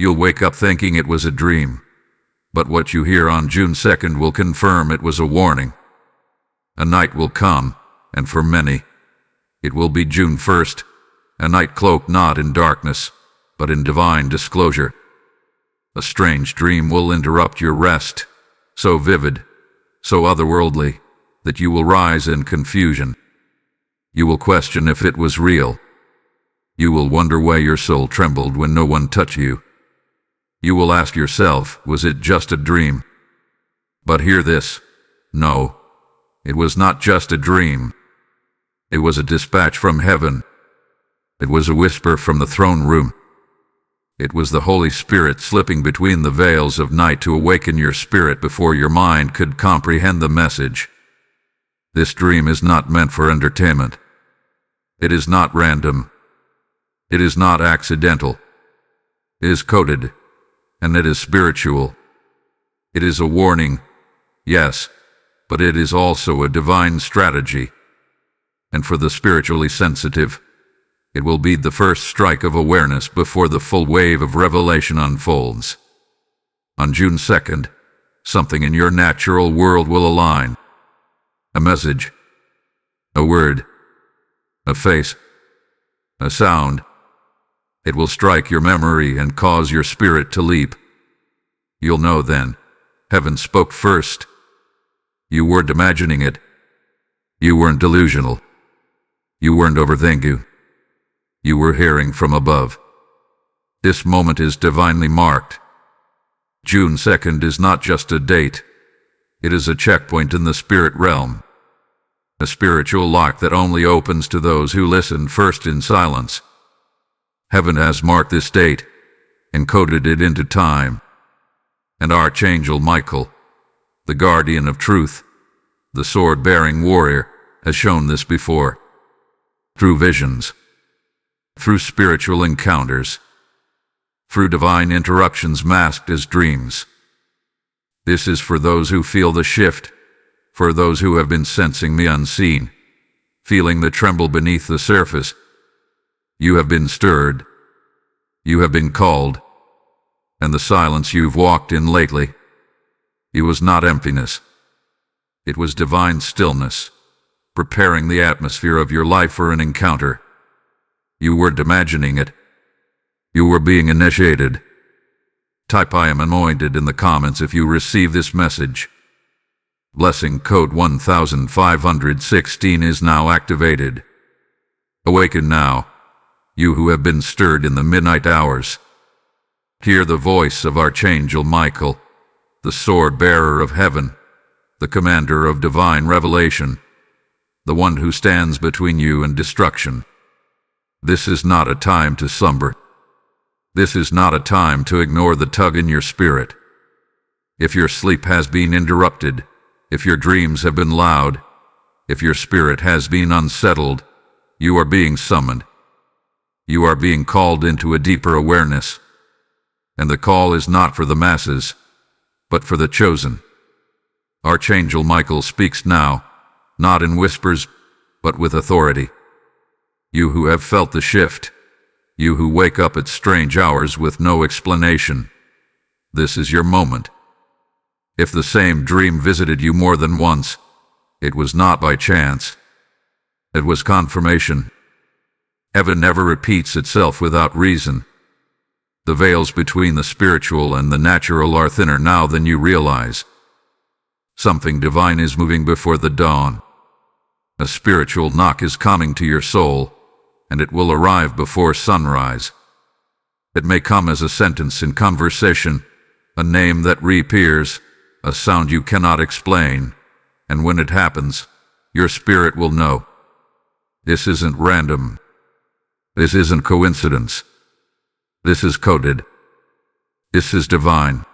You'll wake up thinking it was a dream, but what you hear on June 2nd will confirm it was a warning. A night will come, and for many, it will be June 1st, a night cloaked not in darkness, but in divine disclosure. A strange dream will interrupt your rest, so vivid, so otherworldly, that you will rise in confusion. You will question if it was real. You will wonder why your soul trembled when no one touched you. You will ask yourself, was it just a dream? But hear this. No, it was not just a dream. It was a dispatch from heaven. It was a whisper from the throne room. It was the Holy Spirit slipping between the veils of night to awaken your spirit before your mind could comprehend the message. This dream is not meant for entertainment. It is not random. It is not accidental. It is coded, and it is spiritual. It is a warning, yes, but it is also a divine strategy. And for the spiritually sensitive, it will be the first strike of awareness before the full wave of revelation unfolds. On June 2nd, something in your natural world will align. A message, a word, a face, a sound. It will strike your memory and cause your spirit to leap. You'll know then, heaven spoke first. You weren't imagining it. You weren't delusional. You weren't overthinking. You were hearing from above. This moment is divinely marked. June 2nd is not just a date. It is a checkpoint in the spirit realm. A spiritual lock that only opens to those who listen first in silence. Heaven has marked this date, encoded it into time. And Archangel Michael, the guardian of truth, the sword-bearing warrior, has shown this before. Through visions, through spiritual encounters, through divine interruptions masked as dreams. This is for those who feel the shift, for those who have been sensing the unseen, feeling the tremble beneath the surface. You have been stirred. You have been called. And the silence you've walked in lately, it was not emptiness. It was divine stillness, preparing the atmosphere of your life for an encounter. You weren't imagining it. You were being initiated. Type I am anointed in the comments if you receive this message. Blessing code 1516 is now activated. Awaken now, you who have been stirred in the midnight hours. Hear the voice of Archangel Michael, the sword-bearer of heaven, the commander of divine revelation, the one who stands between you and destruction. This is not a time to slumber. This is not a time to ignore the tug in your spirit. If your sleep has been interrupted, if your dreams have been loud, if your spirit has been unsettled, you are being summoned. You are being called into a deeper awareness. And the call is not for the masses, but for the chosen. Archangel Michael speaks now, not in whispers, but with authority. You who have felt the shift, you who wake up at strange hours with no explanation, this is your moment. If the same dream visited you more than once, it was not by chance. It was confirmation. Heaven never repeats itself without reason. The veils between the spiritual and the natural are thinner now than you realize. Something divine is moving before the dawn. A spiritual knock is coming to your soul, and it will arrive before sunrise. It may come as a sentence in conversation, a name that reappears, a sound you cannot explain, and when it happens, your spirit will know. This isn't random. This isn't coincidence. This is coded. This is divine.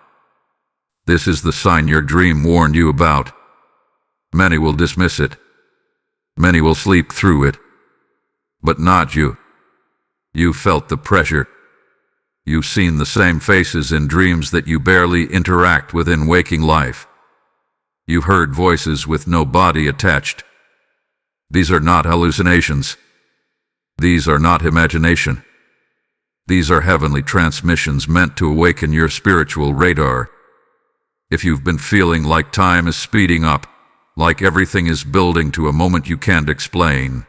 This is the sign your dream warned you about. Many will dismiss it. Many will sleep through it. But not you. You felt the pressure. You've seen the same faces in dreams that you barely interact with in waking life. You've heard voices with no body attached. These are not hallucinations. These are not imagination. These are heavenly transmissions meant to awaken your spiritual radar. If you've been feeling like time is speeding up, like everything is building to a moment you can't explain,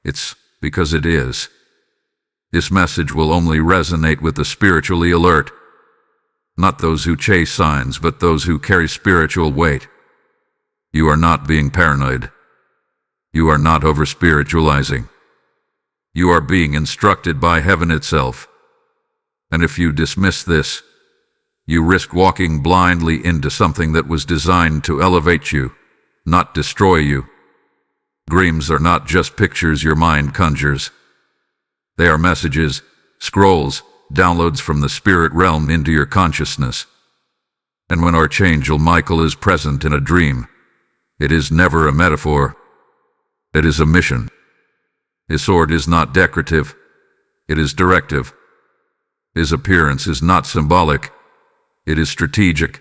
it's because it is. This message will only resonate with the spiritually alert, not those who chase signs, but those who carry spiritual weight. You are not being paranoid. You are not over-spiritualizing. You are being instructed by heaven itself. And if you dismiss this, you risk walking blindly into something that was designed to elevate you, not destroy you. Dreams are not just pictures your mind conjures. They are messages, scrolls, downloads from the spirit realm into your consciousness. And when Archangel Michael is present in a dream, it is never a metaphor. It is a mission. His sword is not decorative. It is directive. His appearance is not symbolic. It is strategic.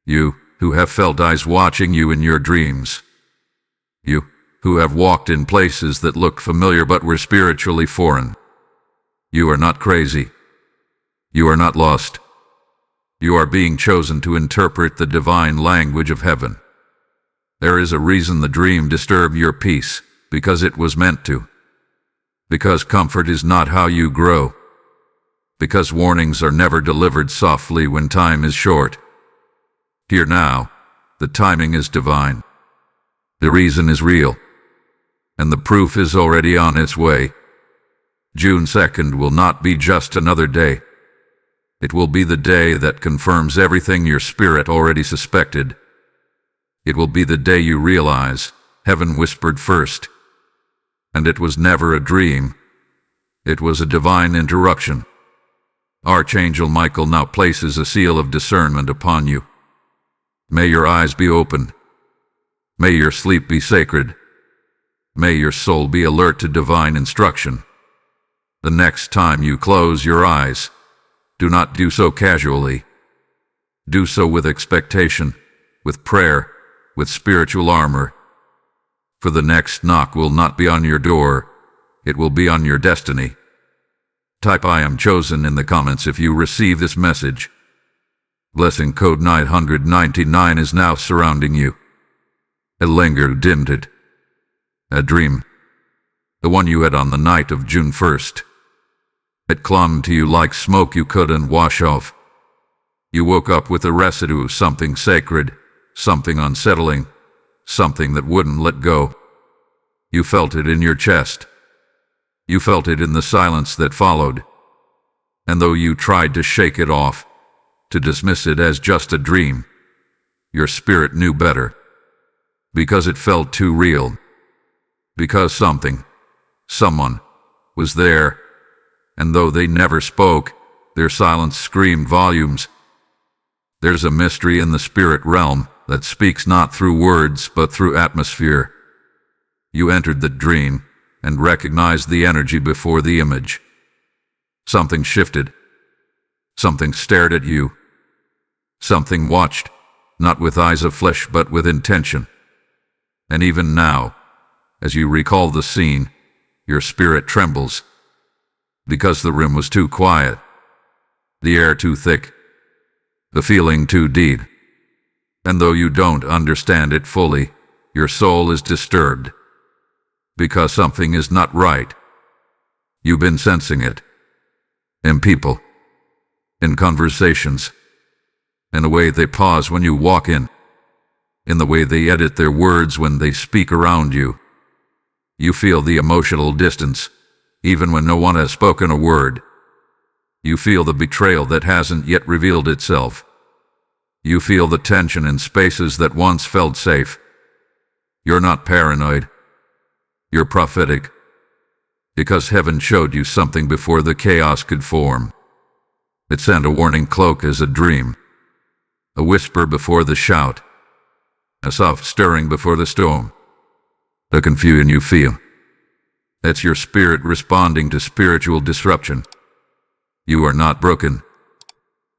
You, who have felt eyes watching you in your dreams. You, who have walked in places that looked familiar but were spiritually foreign. You are not crazy. You are not lost. You are being chosen to interpret the divine language of heaven. There is a reason the dream disturbed your peace, because it was meant to. Because comfort is not how you grow. Because warnings are never delivered softly when time is short. Here now, the timing is divine. The reason is real. And the proof is already on its way. June 2nd will not be just another day. It will be the day that confirms everything your spirit already suspected. It will be the day you realize heaven whispered first. And it was never a dream. It was a divine interruption. Archangel Michael now places a seal of discernment upon you. May your eyes be open. May your sleep be sacred. May your soul be alert to divine instruction. The next time you close your eyes, do not do so casually. Do so with expectation, with prayer, with spiritual armor. For the next knock will not be on your door, it will be on your destiny. Type "I am chosen" in the comments if you receive this message. Blessing code 999 is now surrounding you. A linger dimmed it. A dream. The one you had on the night of June 1st. It clung to you like smoke you couldn't wash off. You woke up with a residue of something sacred, something unsettling, something that wouldn't let go. You felt it in your chest. You felt it in the silence that followed. And though you tried to shake it off, to dismiss it as just a dream, your spirit knew better. Because it felt too real. Because someone, was there, and though they never spoke, their silence screamed volumes. There's a mystery in the spirit realm that speaks not through words but through atmosphere. You entered the dream and recognized the energy before the image. Something shifted. Something stared at you. Something watched, not with eyes of flesh but with intention. And even now, as you recall the scene, your spirit trembles. Because the room was too quiet, the air too thick, the feeling too deep. And though you don't understand it fully, your soul is disturbed. Because something is not right. You've been sensing it. In people. In conversations. In the way they pause when you walk in. In the way they edit their words when they speak around you. You feel the emotional distance, even when no one has spoken a word. You feel the betrayal that hasn't yet revealed itself. You feel the tension in spaces that once felt safe. You're not paranoid. You're prophetic. Because heaven showed you something before the chaos could form. It sent a warning cloak as a dream. A whisper before the shout. A soft stirring before the storm. The confusion you feel. That's your spirit responding to spiritual disruption. You are not broken.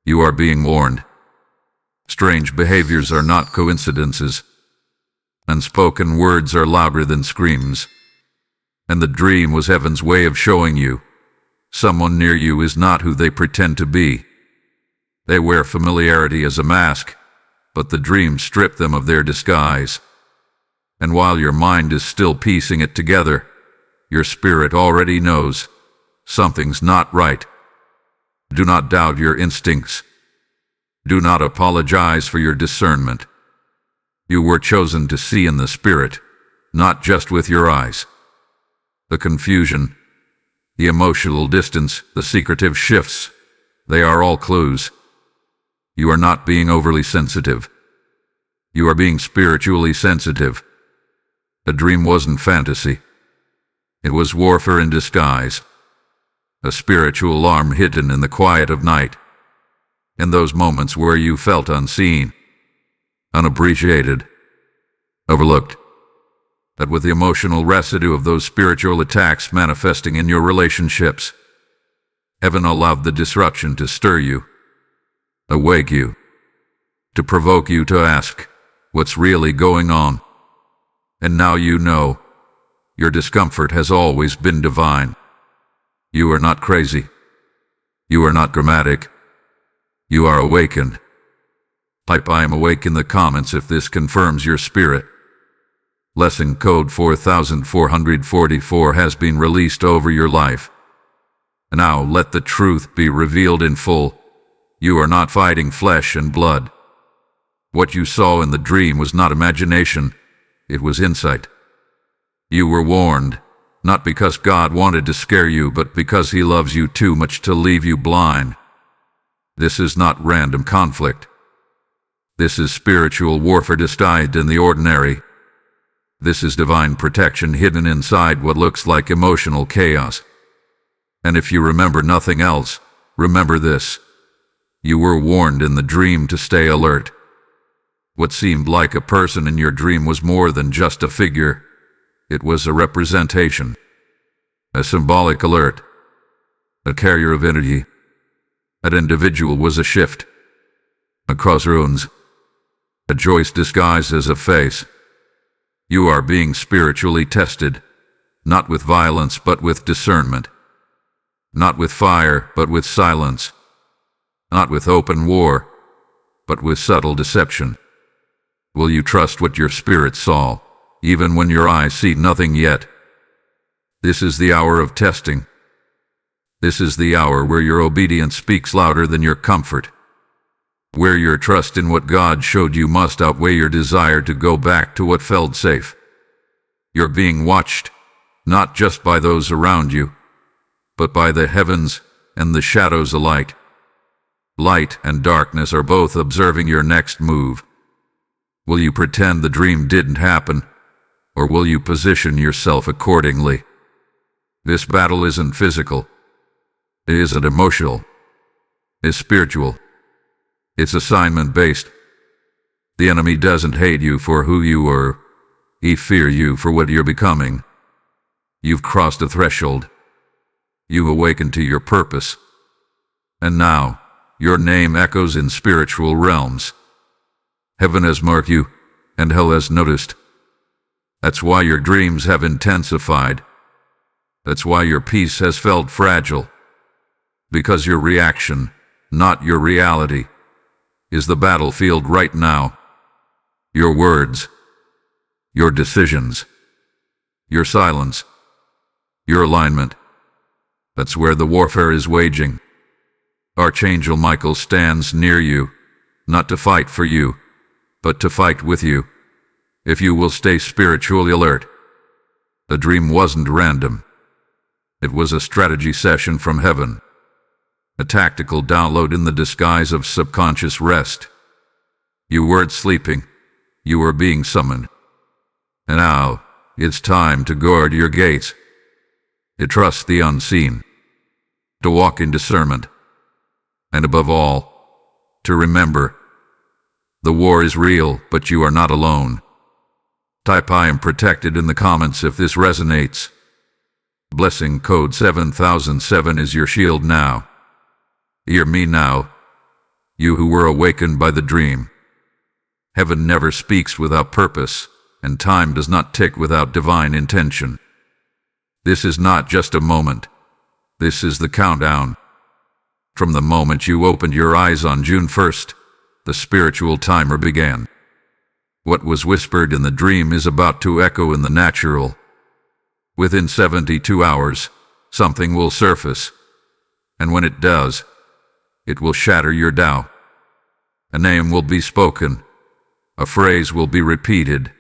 You are being warned. Strange behaviors are not coincidences. Unspoken words are louder than screams. And the dream was heaven's way of showing you, Someone near you is not who they pretend to be. They wear familiarity as a mask, but the dream stripped them of their disguise. And while your mind is still piecing it together, your spirit already knows something's not right. Do not doubt your instincts. Do not apologize for your discernment. You were chosen to see in the spirit, not just with your eyes. The confusion, the emotional distance, the secretive shifts, they are all clues. You are not being overly sensitive. You are being spiritually sensitive. A dream wasn't fantasy. It was warfare in disguise. A spiritual alarm hidden in the quiet of night. In those moments where you felt unseen, unappreciated, overlooked. That with the emotional residue of those spiritual attacks manifesting in your relationships, heaven allowed the disruption to stir you, awake you, to provoke you to ask, what's really going on? And now you know, your discomfort has always been divine. You are not crazy. You are not dramatic. You are awakened. Type I am awake in the comments if this confirms your spirit. Lesson code 4444 has been released over your life. Now let the truth be revealed in full. You are not fighting flesh and blood. What you saw in the dream was not imagination, it was insight. You were warned, not because God wanted to scare you, but because He loves you too much to leave you blind. This is not random conflict. This is spiritual warfare disguised in the ordinary. This is divine protection hidden inside what looks like emotional chaos. And if you remember nothing else, remember this. You were warned in the dream to stay alert. What seemed like a person in your dream was more than just a figure. It was a representation, a symbolic alert, a carrier of energy. That individual was a shift, a crossroads, a choice disguised as a face. You are being spiritually tested, not with violence but with discernment, not with fire but with silence, not with open war but with subtle deception. Will you trust what your spirit saw, even when your eyes see nothing yet? This is the hour of testing. This is the hour where your obedience speaks louder than your comfort, where your trust in what God showed you must outweigh your desire to go back to what felt safe. You're being watched, not just by those around you, but by the heavens and the shadows alike. Light and darkness are both observing your next move. Will you pretend the dream didn't happen, or will you position yourself accordingly? This battle isn't physical. It isn't emotional. It's spiritual. It's assignment-based. The enemy doesn't hate you for who you are. He fears you for what you're becoming. You've crossed a threshold. You've awakened to your purpose. And now, your name echoes in spiritual realms. Heaven has marked you, and hell has noticed. That's why your dreams have intensified. That's why your peace has felt fragile. Because your reaction, not your reality, is the battlefield right now. Your words, your decisions, your silence, your alignment. That's where the warfare is waging. Archangel Michael stands near you, not to fight for you, but to fight with you, if you will stay spiritually alert. The dream wasn't random. It was a strategy session from heaven, a tactical download in the disguise of subconscious rest. You weren't sleeping, you were being summoned. And now, it's time to guard your gates, to trust the unseen, to walk in discernment, and above all, to remember, the war is real, but you are not alone. Type I am protected in the comments if this resonates. Blessing code 7007 is your shield now. Hear me now, you who were awakened by the dream. Heaven never speaks without purpose, and time does not tick without divine intention. This is not just a moment. This is the countdown. From the moment you opened your eyes on June 1st, the spiritual timer began. What was whispered in the dream is about to echo in the natural. Within 72 hours, something will surface, and when it does, it will shatter your doubt. A name will be spoken, a phrase will be repeated,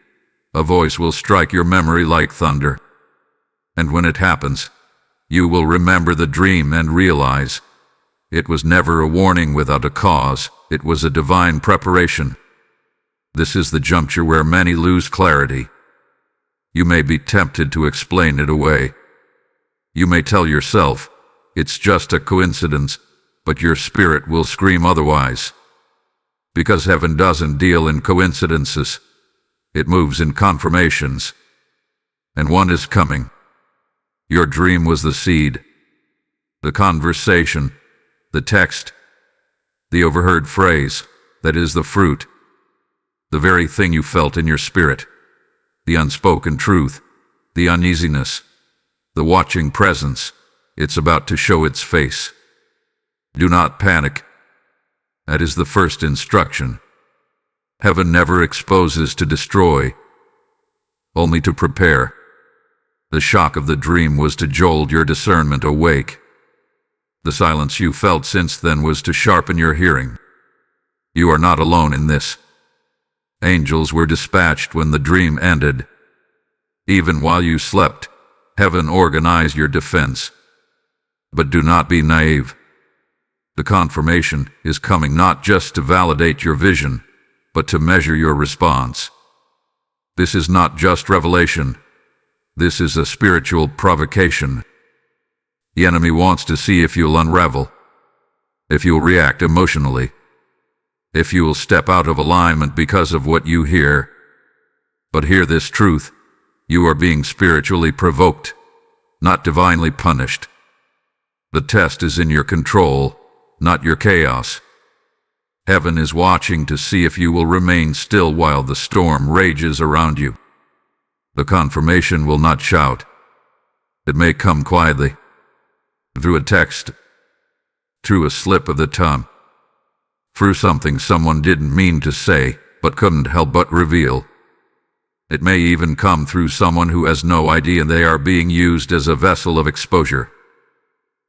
a voice will strike your memory like thunder. And when it happens, you will remember the dream and realize it was never a warning without a cause, it was a divine preparation. This is the juncture where many lose clarity. You may be tempted to explain it away. You may tell yourself, it's just a coincidence, but your spirit will scream otherwise. Because heaven doesn't deal in coincidences, it moves in confirmations. And one is coming. Your dream was the seed, the conversation, the text, the overheard phrase, that is the fruit, the very thing you felt in your spirit, the unspoken truth, the uneasiness, the watching presence. It's about to show its face. Do not panic. That is the first instruction. Heaven never exposes to destroy, only to prepare. The shock of the dream was to jolt your discernment awake. The silence you felt since then was to sharpen your hearing. You are not alone in this. Angels were dispatched when the dream ended. Even while you slept, heaven organized your defense. But do not be naive. The confirmation is coming not just to validate your vision, but to measure your response. This is not just revelation. This is a spiritual provocation. The enemy wants to see if you'll unravel, if you'll react emotionally, if you will step out of alignment because of what you hear. But hear this truth: you are being spiritually provoked, not divinely punished. The test is in your control, not your chaos. Heaven is watching to see if you will remain still while the storm rages around you. The confirmation will not shout. It may come quietly, through a text, through a slip of the tongue, through something someone didn't mean to say, but couldn't help but reveal. It may even come through someone who has no idea they are being used as a vessel of exposure.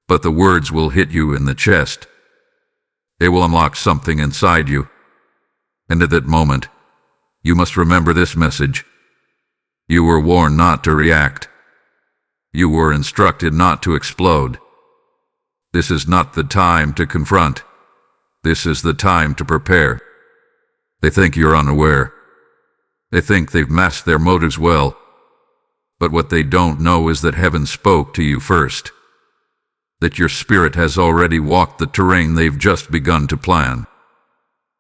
But the words will hit you in the chest. They will unlock something inside you. And at that moment, you must remember this message. You were warned not to react. You were instructed not to explode. This is not the time to confront. This is the time to prepare. They think you're unaware. They think they've masked their motives well. But what they don't know is that heaven spoke to you first. That your spirit has already walked the terrain they've just begun to plan.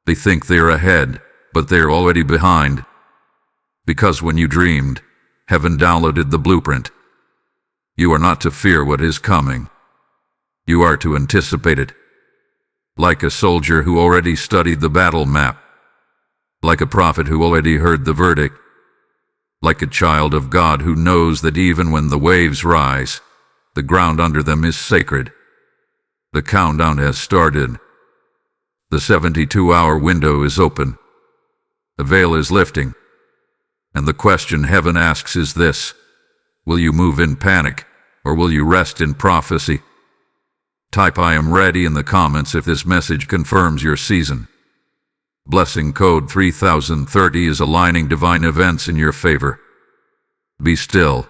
They think they're ahead, but they're already behind. Because when you dreamed, heaven downloaded the blueprint. You are not to fear what is coming. You are to anticipate it. Like a soldier who already studied the battle map. Like a prophet who already heard the verdict. Like a child of God who knows that even when the waves rise, the ground under them is sacred. The countdown has started. The 72-hour window is open. The veil is lifting. And the question heaven asks is this: will you move in panic, or will you rest in prophecy? Type "I am ready" in the comments if this message confirms your season. Blessing code 3030 is aligning divine events in your favor. Be still.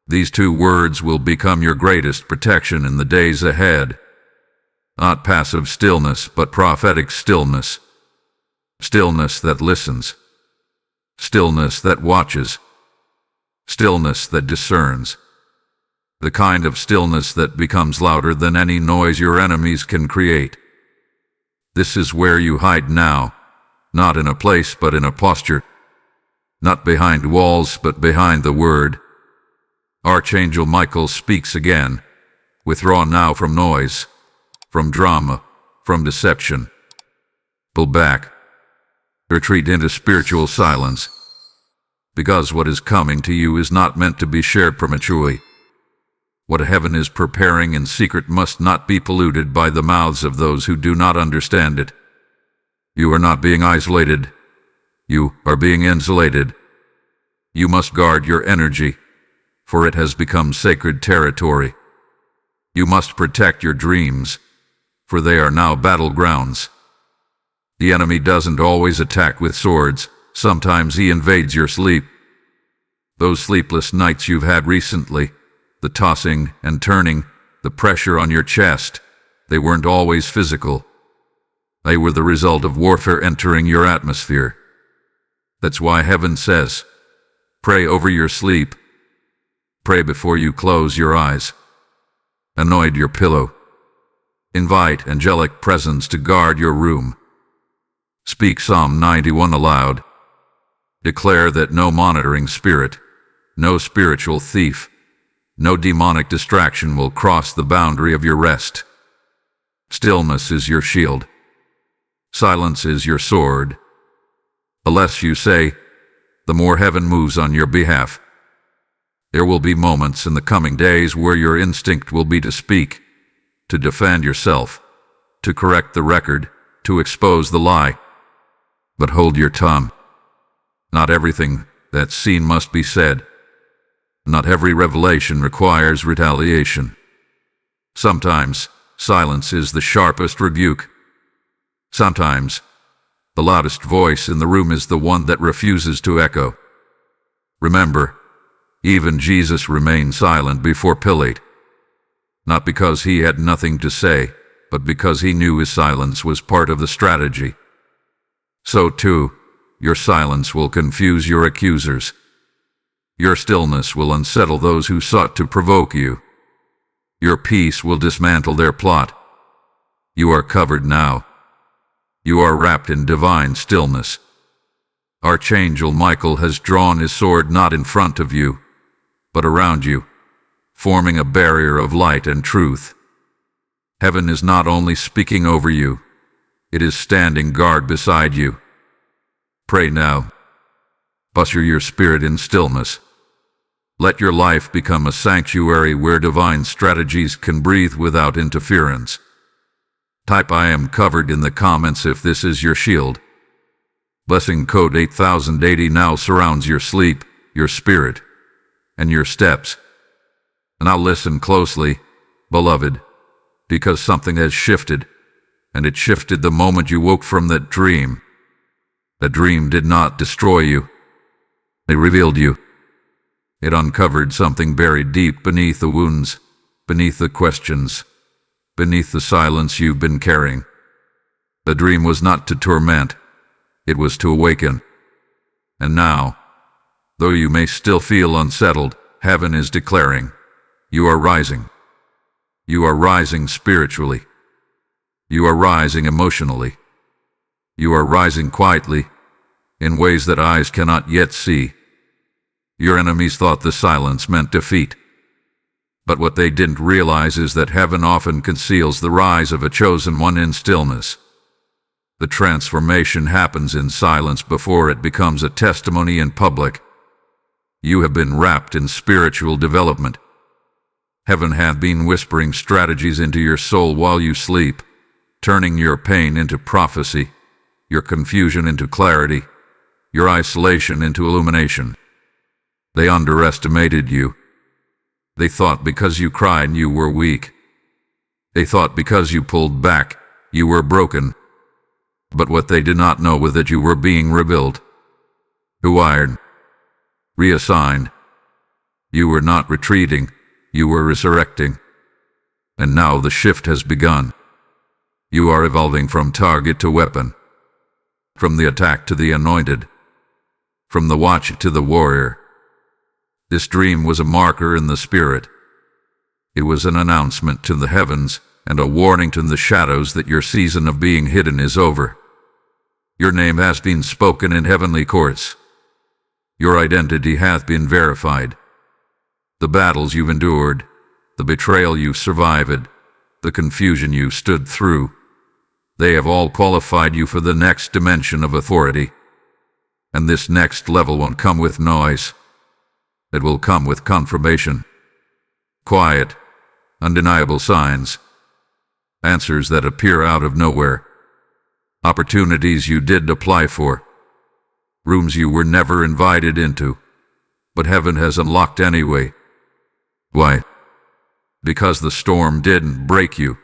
These two words will become your greatest protection in the days ahead. Not passive stillness, but prophetic stillness. Stillness that listens. Stillness that watches. Stillness that discerns. The kind of stillness that becomes louder than any noise your enemies can create. This is where you hide now, not in a place but in a posture. Not behind walls but behind the word. Archangel Michael speaks again. Withdraw now from noise, from drama, from deception. Pull back. Retreat into spiritual silence. Because what is coming to you is not meant to be shared prematurely. What heaven is preparing in secret must not be polluted by the mouths of those who do not understand it. You are not being isolated. You are being insulated. You must guard your energy, for it has become sacred territory. You must protect your dreams, for they are now battlegrounds. The enemy doesn't always attack with swords. Sometimes he invades your sleep. Those sleepless nights you've had recently, the tossing and turning, the pressure on your chest, they weren't always physical. They were the result of warfare entering your atmosphere. That's why heaven says, pray over your sleep. Pray before you close your eyes. Anoint your pillow. Invite angelic presence to guard your room. Speak Psalm 91 aloud. Declare that no monitoring spirit, no spiritual thief, no demonic distraction will cross the boundary of your rest. Stillness is your shield. Silence is your sword. The less you say, the more heaven moves on your behalf. There will be moments in the coming days where your instinct will be to speak, to defend yourself, to correct the record, to expose the lie. But hold your tongue. Not everything that's seen must be said. Not every revelation requires retaliation. Sometimes silence is the sharpest rebuke. Sometimes the loudest voice in the room is the one that refuses to echo. Remember, even Jesus remained silent before Pilate, not because he had nothing to say, but because he knew his silence was part of the strategy. So too, your silence will confuse your accusers. Your stillness will unsettle those who sought to provoke you. Your peace will dismantle their plot. You are covered now. You are wrapped in divine stillness. Archangel Michael has drawn his sword not in front of you, but around you, forming a barrier of light and truth. Heaven is not only speaking over you, it is standing guard beside you. Pray now. Usher your spirit in stillness. Let your life become a sanctuary where divine strategies can breathe without interference. Type I am covered in the comments if this is your shield. Blessing code 8080 now surrounds your sleep, your spirit, and your steps. Now listen closely, beloved, because something has shifted, and it shifted the moment you woke from that dream. The dream did not destroy you. It revealed you. It uncovered something buried deep beneath the wounds, beneath the questions, beneath the silence you've been carrying. The dream was not to torment, it was to awaken. And now, though you may still feel unsettled, heaven is declaring, you are rising. You are rising spiritually. You are rising emotionally. You are rising quietly, in ways that eyes cannot yet see. Your enemies thought the silence meant defeat. But what they didn't realize is that heaven often conceals the rise of a chosen one in stillness. The transformation happens in silence before it becomes a testimony in public. You have been wrapped in spiritual development. Heaven hath been whispering strategies into your soul while you sleep, turning your pain into prophecy, your confusion into clarity, your isolation into illumination. They underestimated you. They thought because you cried you were weak. They thought because you pulled back, you were broken. But what they did not know was that you were being rebuilt, rewired, reassigned. You were not retreating, you were resurrecting. And now the shift has begun. You are evolving from target to weapon, from the attack to the anointed, from the watcher to the warrior. This dream was a marker in the spirit. It was an announcement to the heavens and a warning to the shadows that your season of being hidden is over. Your name has been spoken in heavenly courts. Your identity hath been verified. The battles you've endured, the betrayal you've survived, the confusion you stood through, they have all qualified you for the next dimension of authority. And this next level won't come with noise. It will come with confirmation. quiet, undeniable signs, answers that appear out of nowhere, opportunities you did apply for, rooms you were never invited into, but heaven has unlocked anyway. Why? Because the storm didn't break you.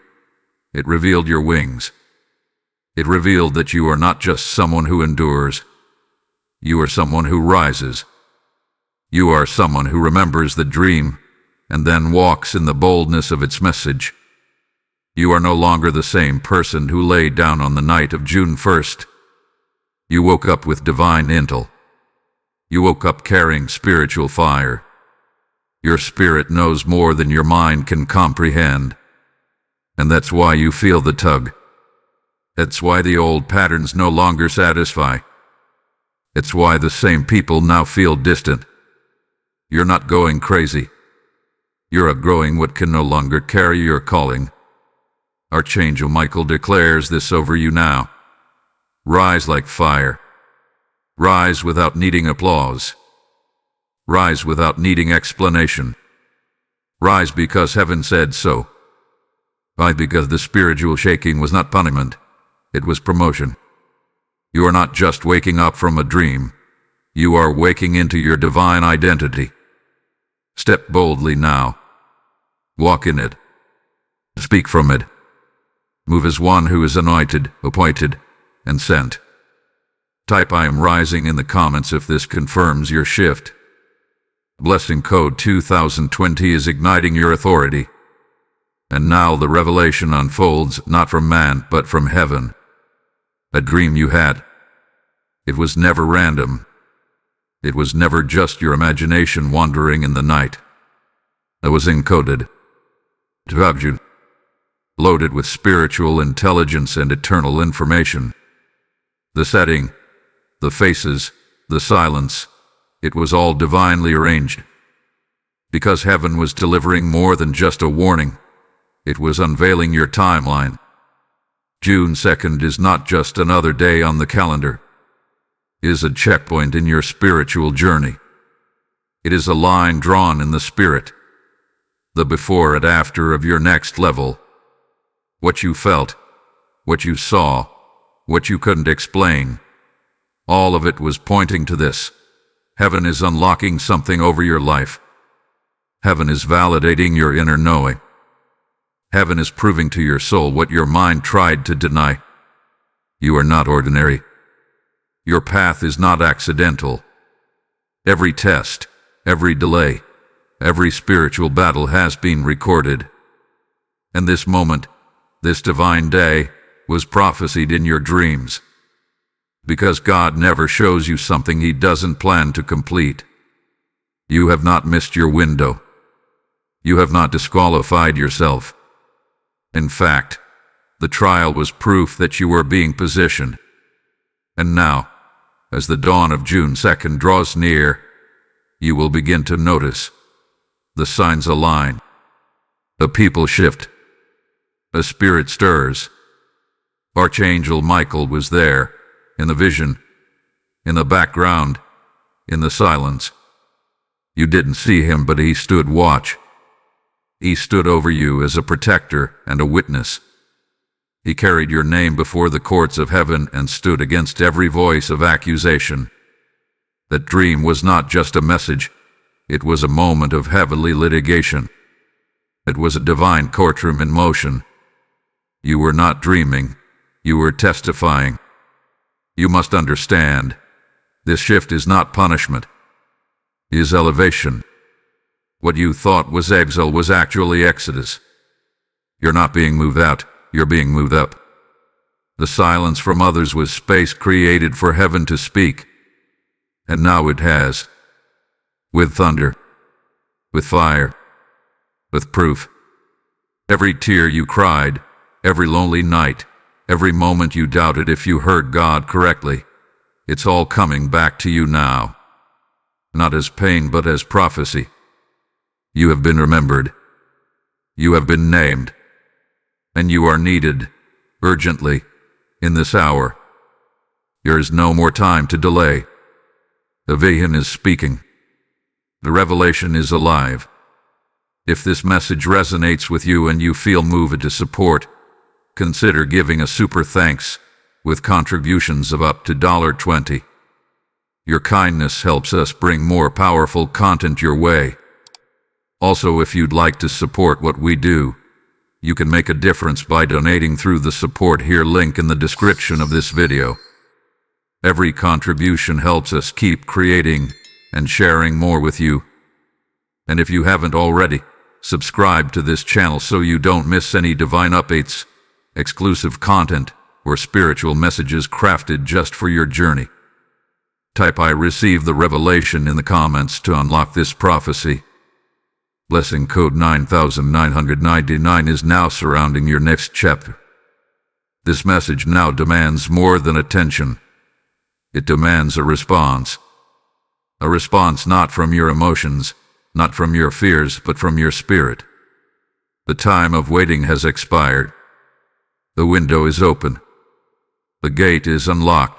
It revealed your wings. It revealed that you are not just someone who endures. You are someone who rises. You are someone who remembers the dream and then walks in the boldness of its message. You are no longer the same person who lay down on the night of June 1st. You woke up with divine intel. You woke up carrying spiritual fire. Your spirit knows more than your mind can comprehend. And that's why you feel the tug. That's why the old patterns no longer satisfy. It's why the same people now feel distant. You're not going crazy. You're outgrowing what can no longer carry your calling. Archangel Michael declares this over you now. Rise like fire. Rise without needing applause. Rise without needing explanation. Rise because heaven said so. Rise because the spiritual shaking was not punishment. It was promotion. You are not just waking up from a dream. You are waking into your divine identity. Step boldly now. Walk in it. Speak from it. Move as one who is anointed, appointed, and sent. Type "I am rising" in the comments if this confirms your shift. Blessing code 2020 is igniting your authority. And now the revelation unfolds not from man but from heaven. A dream you had. It was never random. It was never just your imagination wandering in the night. It was encoded, drugged, loaded with spiritual intelligence and eternal information. The setting, the faces, the silence, it was all divinely arranged. Because heaven was delivering more than just a warning. It was unveiling your timeline. June 2nd is not just another day on the calendar. It is a checkpoint in your spiritual journey. It is a line drawn in the spirit. The before and after of your next level. What you felt, what you saw, what you couldn't explain. All of it was pointing to this. Heaven is unlocking something over your life. Heaven is validating your inner knowing. Heaven is proving to your soul what your mind tried to deny. You are not ordinary. Your path is not accidental. Every test, every delay, every spiritual battle has been recorded. And this moment, this divine day, was prophesied in your dreams. Because God never shows you something He doesn't plan to complete. You have not missed your window. You have not disqualified yourself. In fact, the trial was proof that you were being positioned. And now, as the dawn of June 2nd draws near, you will begin to notice. The signs align. A people shift. A spirit stirs. Archangel Michael was there, in the vision, in the background, in the silence. You didn't see him, but he stood watch. He stood over you as a protector and a witness. He carried your name before the courts of heaven and stood against every voice of accusation. That dream was not just a message. It was a moment of heavenly litigation. It was a divine courtroom in motion. You were not dreaming. You were testifying. You must understand. This shift is not punishment. It is elevation. What you thought was exile was actually exodus. You're not being moved out, you're being moved up. The silence from others was space created for heaven to speak. And now it has. With thunder. With fire. With proof. Every tear you cried, every lonely night, every moment you doubted if you heard God correctly, it's all coming back to you now. Not as pain but as prophecy. You have been remembered. You have been named. And you are needed, urgently, in this hour. There is no more time to delay. The vision is speaking. The revelation is alive. If this message resonates with you and you feel moved to support, consider giving a super thanks with contributions of up to $20. Your kindness helps us bring more powerful content your way. Also, if you'd like to support what we do, you can make a difference by donating through the support here link in the description of this video. Every contribution helps us keep creating and sharing more with you. And if you haven't already, subscribe to this channel so you don't miss any divine updates, exclusive content, or spiritual messages crafted just for your journey. Type "I receive the revelation" in the comments to unlock this prophecy. Blessing code 9999 is now surrounding your next chapter. This message now demands more than attention. It demands a response. A response not from your emotions, not from your fears, but from your spirit. The time of waiting has expired. The window is open. The gate is unlocked.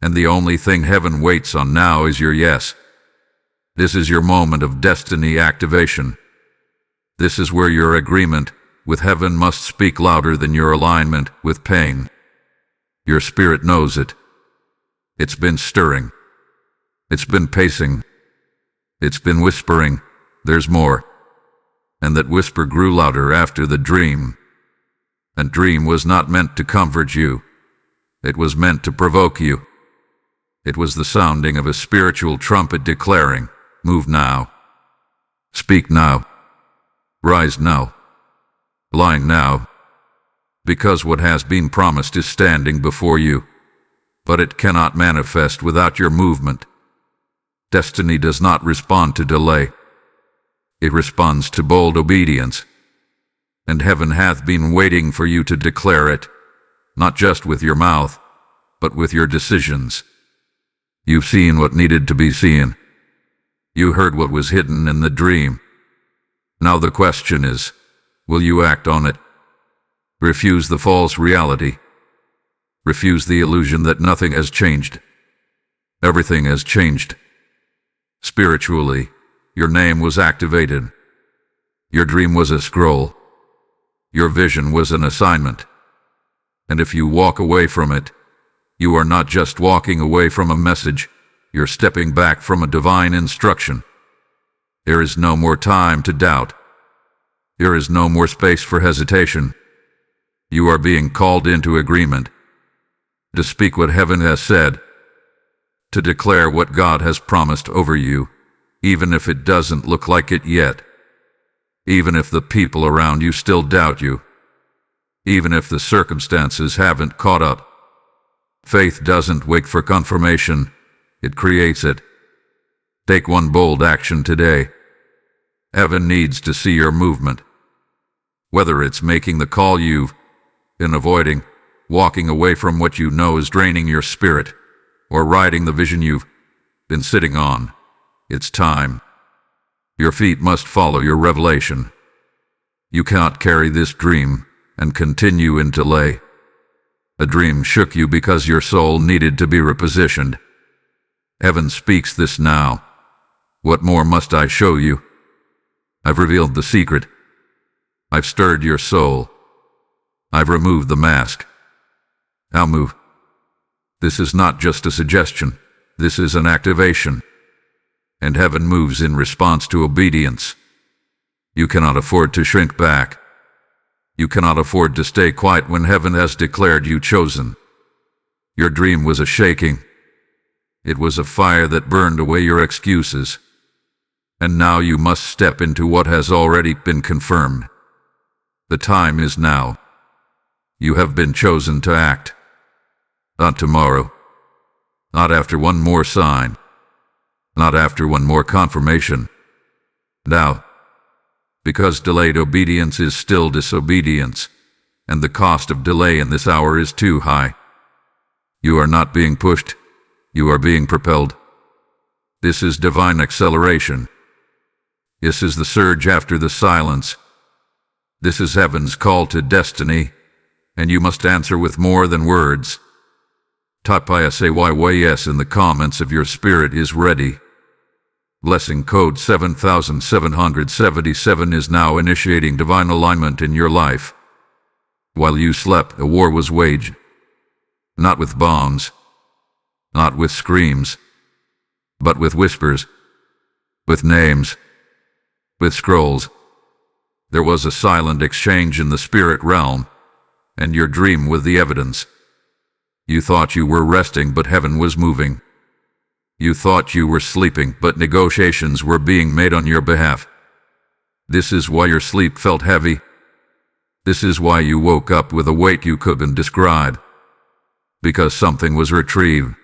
And the only thing heaven waits on now is your yes. This is your moment of destiny activation. This is where your agreement with heaven must speak louder than your alignment with pain. Your spirit knows it. It's been stirring. It's been pacing. It's been whispering, "There's more." And that whisper grew louder after the dream. And dream was not meant to comfort you. It was meant to provoke you. It was the sounding of a spiritual trumpet declaring, "Move now. Speak now. Rise now. Align now." Because what has been promised is standing before you. But it cannot manifest without your movement. Destiny does not respond to delay. It responds to bold obedience. And heaven hath been waiting for you to declare it, not just with your mouth, but with your decisions. You've seen what needed to be seen. You heard what was hidden in the dream. Now the question is, will you act on it? Refuse the false reality. Refuse the illusion that nothing has changed. Everything has changed. Spiritually, your name was activated. Your dream was a scroll. Your vision was an assignment. And if you walk away from it, you are not just walking away from a message, you're stepping back from a divine instruction. There is no more time to doubt. There is no more space for hesitation. You are being called into agreement. To speak what heaven has said. To declare what God has promised over you, even if it doesn't look like it yet. Even if the people around you still doubt you. Even if the circumstances haven't caught up. Faith doesn't wait for confirmation, it creates it. Take one bold action today. Heaven needs to see your movement. Whether it's making the call you've been avoiding, walking away from what you know is draining your spirit, or riding the vision you've been sitting on, it's time. Your feet must follow your revelation. You cannot carry this dream and continue in delay. A dream shook you because your soul needed to be repositioned. Heaven speaks this now. What more must I show you? I've revealed the secret. I've stirred your soul. I've removed the mask. Now move. This is not just a suggestion. This is an activation. And heaven moves in response to obedience. You cannot afford to shrink back. You cannot afford to stay quiet when heaven has declared you chosen. Your dream was a shaking. It was a fire that burned away your excuses. And now you must step into what has already been confirmed. The time is now. You have been chosen to act. Not tomorrow. Not after one more sign. Not after one more confirmation. Now. Because delayed obedience is still disobedience, and the cost of delay in this hour is too high. You are not being pushed, you are being propelled. This is divine acceleration. This is the surge after the silence. This is heaven's call to destiny, and you must answer with more than words. Type "I say yes" in the comments if your spirit is ready. Blessing code 7777 is now initiating divine alignment in your life. While you slept, a war was waged. Not with bombs, not with screams, but with whispers, with names, with scrolls. There was a silent exchange in the spirit realm, and your dream was the evidence. You thought you were resting, but heaven was moving. You thought you were sleeping, but negotiations were being made on your behalf. This is why your sleep felt heavy. This is why you woke up with a weight you couldn't describe. Because something was retrieved.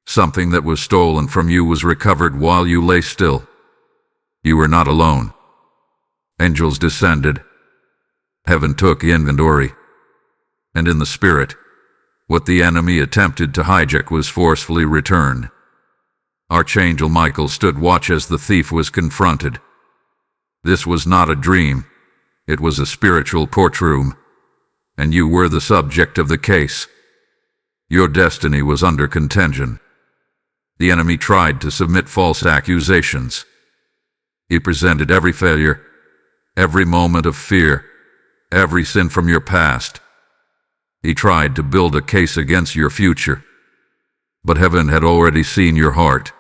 Something that was stolen from you was recovered while you lay still. You were not alone. Angels descended. Heaven took inventory. And in the spirit, what the enemy attempted to hijack was forcefully returned. Archangel Michael stood watch as the thief was confronted. This was not a dream. It was a spiritual courtroom. And you were the subject of the case. Your destiny was under contention. The enemy tried to submit false accusations. He presented every failure, every moment of fear, every sin from your past. He tried to build a case against your future. But heaven had already seen your heart.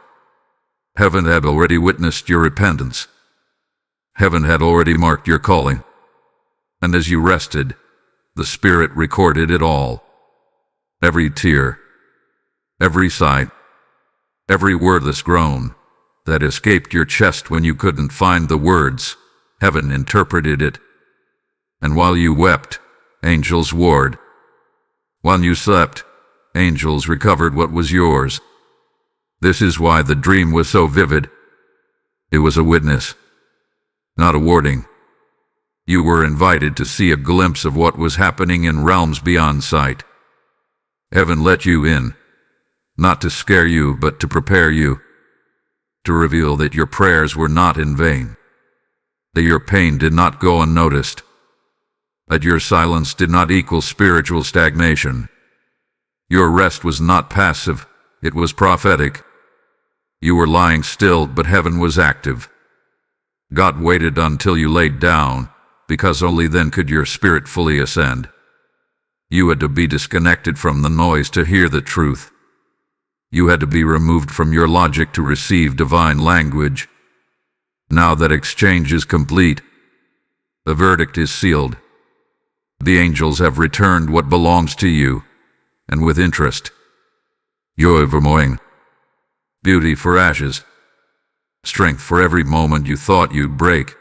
Heaven had already witnessed your repentance. Heaven had already marked your calling. And as you rested, the Spirit recorded it all. Every tear, every sigh, every wordless groan that escaped your chest when you couldn't find the words, heaven interpreted it. And while you wept, angels warred. While you slept, angels recovered what was yours. This is why the dream was so vivid. It was a witness, not a warning. You were invited to see a glimpse of what was happening in realms beyond sight. Heaven let you in, not to scare you, but to prepare you, to reveal that your prayers were not in vain, that your pain did not go unnoticed, that your silence did not equal spiritual stagnation. Your rest was not passive, it was prophetic. You were lying still, but heaven was active. God waited until you laid down, because only then could your spirit fully ascend. You had to be disconnected from the noise to hear the truth. You had to be removed from your logic to receive divine language. Now that exchange is complete, the verdict is sealed. The angels have returned what belongs to you, and with interest. Joy for mourning, beauty for ashes, strength for every moment you thought you'd break.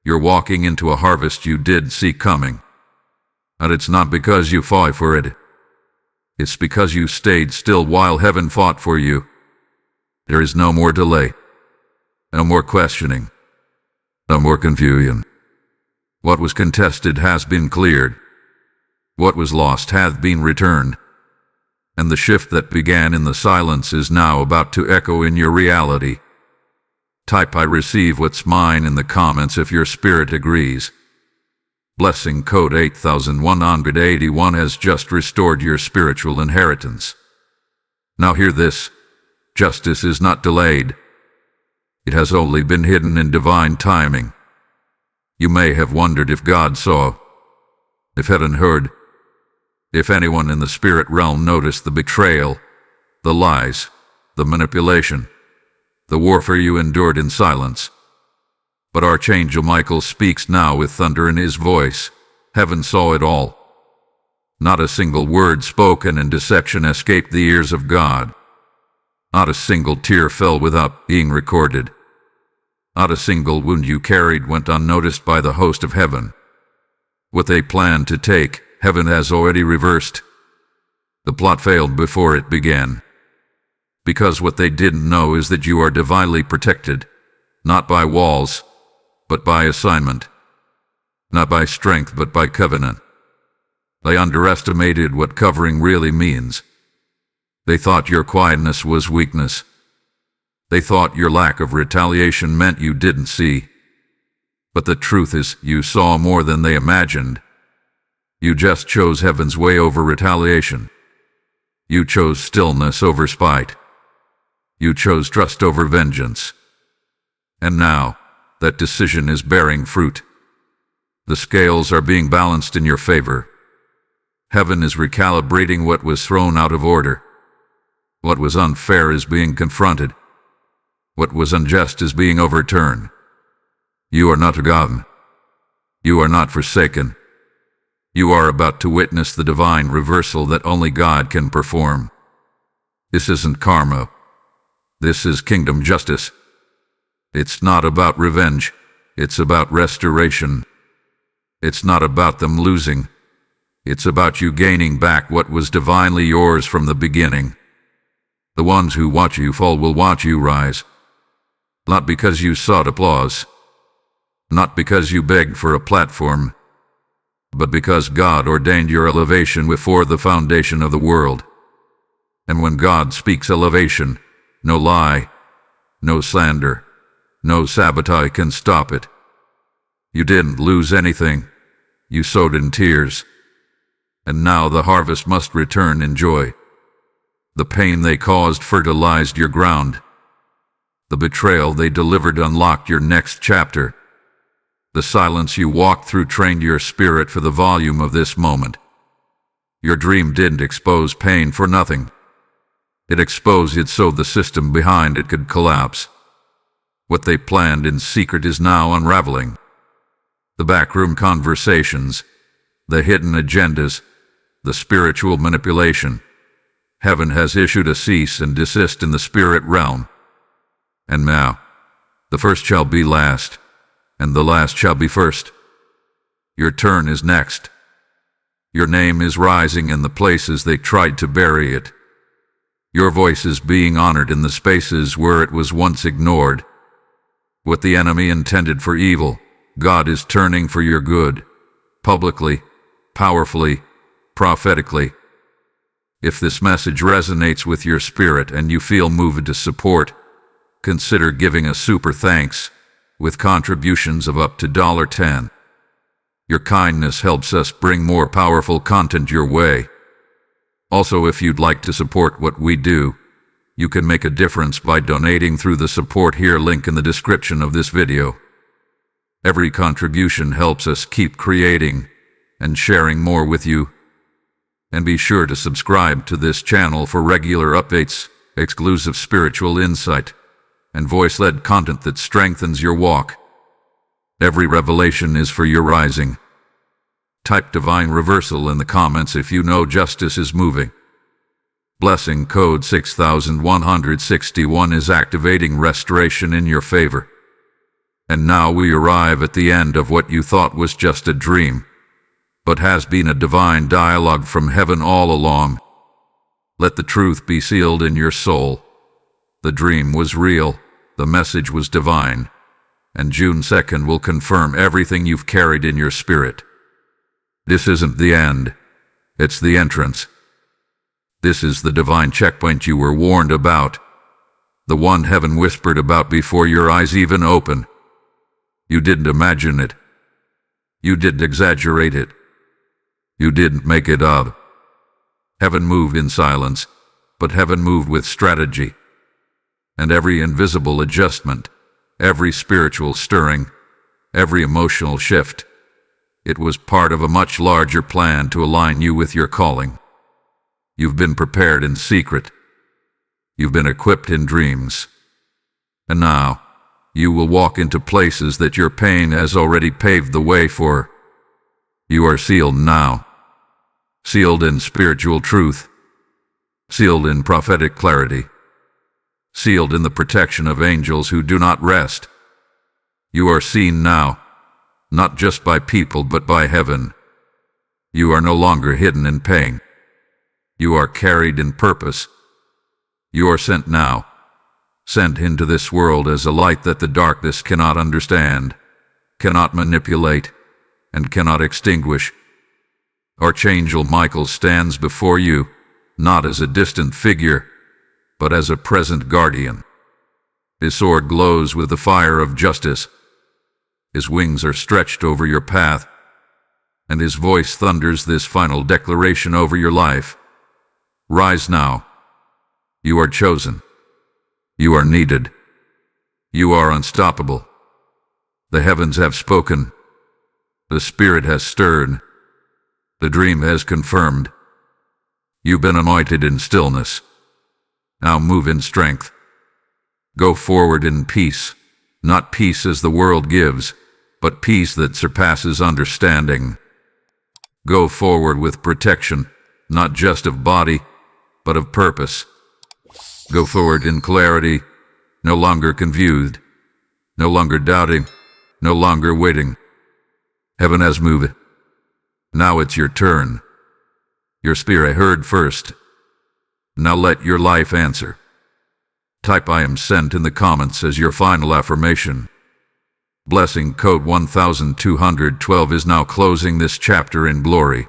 You're walking into a harvest you did see coming. And it's not because you fought for it. It's because you stayed still while heaven fought for you. There is no more delay, no more questioning, no more confusion. What was contested has been cleared. What was lost hath been returned. And the shift that began in the silence is now about to echo in your reality. Type "I receive what's mine" in the comments if your spirit agrees. Blessing code 8181 has just restored your spiritual inheritance. Now hear this. Justice is not delayed. It has only been hidden in divine timing. You may have wondered if God saw, if heaven heard, if anyone in the spirit realm noticed the betrayal, the lies, the manipulation, the warfare you endured in silence. But Archangel Michael speaks now with thunder in his voice. Heaven saw it all. Not a single word spoken in deception escaped the ears of God. Not a single tear fell without being recorded. Not a single wound you carried went unnoticed by the host of heaven. What they planned to take, heaven has already reversed. The plot failed before it began. Because what they didn't know is that you are divinely protected, not by walls, but by assignment. Not by strength, but by covenant. They underestimated what covering really means. They thought your quietness was weakness. They thought your lack of retaliation meant you didn't see. But the truth is, you saw more than they imagined. You just chose heaven's way over retaliation. You chose stillness over spite. You chose trust over vengeance. And now, that decision is bearing fruit. The scales are being balanced in your favor. Heaven is recalibrating what was thrown out of order. What was unfair is being confronted. What was unjust is being overturned. You are not forgotten. You are not forsaken. You are about to witness the divine reversal that only God can perform. This isn't karma. This is kingdom justice. It's not about revenge. It's about restoration. It's not about them losing. It's about you gaining back what was divinely yours from the beginning. The ones who watch you fall will watch you rise. Not because you sought applause. Not because you begged for a platform. But because God ordained your elevation before the foundation of the world. And when God speaks elevation, no lie, no slander, no sabotage can stop it. You didn't lose anything. You sowed in tears. And now the harvest must return in joy. The pain they caused fertilized your ground. The betrayal they delivered unlocked your next chapter. The silence you walked through trained your spirit for the volume of this moment. Your dream didn't expose pain for nothing. It exposed it so the system behind it could collapse. What they planned in secret is now unraveling. The backroom conversations, the hidden agendas, the spiritual manipulation. Heaven has issued a cease and desist in the spirit realm. And now, the first shall be last, and the last shall be first. Your turn is next. Your name is rising in the places they tried to bury it. Your voice is being honored in the spaces where it was once ignored. What the enemy intended for evil, God is turning for your good, publicly, powerfully, prophetically. If this message resonates with your spirit and you feel moved to support, consider giving a super thanks with contributions of up to $10. Your kindness helps us bring more powerful content your way. Also, if you'd like to support what we do, you can make a difference by donating through the support here link in the description of this video. Every contribution helps us keep creating and sharing more with you. And be sure to subscribe to this channel for regular updates, exclusive spiritual insight, and voice-led content that strengthens your walk. Every revelation is for your rising. Type divine reversal in the comments if you know justice is moving. Blessing code 6161 is activating restoration in your favor. And now we arrive at the end of what you thought was just a dream, but has been a divine dialogue from heaven all along. Let the truth be sealed in your soul. The dream was real, the message was divine, and June 2nd will confirm everything you've carried in your spirit. This isn't the end, it's the entrance. This is the divine checkpoint you were warned about, the one heaven whispered about before your eyes even open. You didn't imagine it. You didn't exaggerate it. You didn't make it up. Heaven moved in silence, but heaven moved with strategy. And every invisible adjustment, every spiritual stirring, every emotional shift, it was part of a much larger plan to align you with your calling. You've been prepared in secret. You've been equipped in dreams. And now, you will walk into places that your pain has already paved the way for. You are sealed now. Sealed in spiritual truth. Sealed in prophetic clarity. Sealed in the protection of angels who do not rest. You are seen now, not just by people but by heaven. You are no longer hidden in pain. You are carried in purpose. You are sent now, sent into this world as a light that the darkness cannot understand, cannot manipulate, and cannot extinguish. Archangel Michael stands before you, not as a distant figure, but as a present guardian. His sword glows with the fire of justice. His wings are stretched over your path, and his voice thunders this final declaration over your life. Rise now. You are chosen. You are needed. You are unstoppable. The heavens have spoken. The Spirit has stirred. The dream has confirmed. You've been anointed in stillness. Now move in strength. Go forward in peace, not peace as the world gives, but peace that surpasses understanding. Go forward with protection, not just of body, but of purpose. Go forward in clarity, no longer confused, no longer doubting, no longer waiting. Heaven has moved. Now it's your turn. Your spirit heard first. Now let your life answer. Type "I am sent" in the comments as your final affirmation. Blessing code 1212 is now closing this chapter in glory.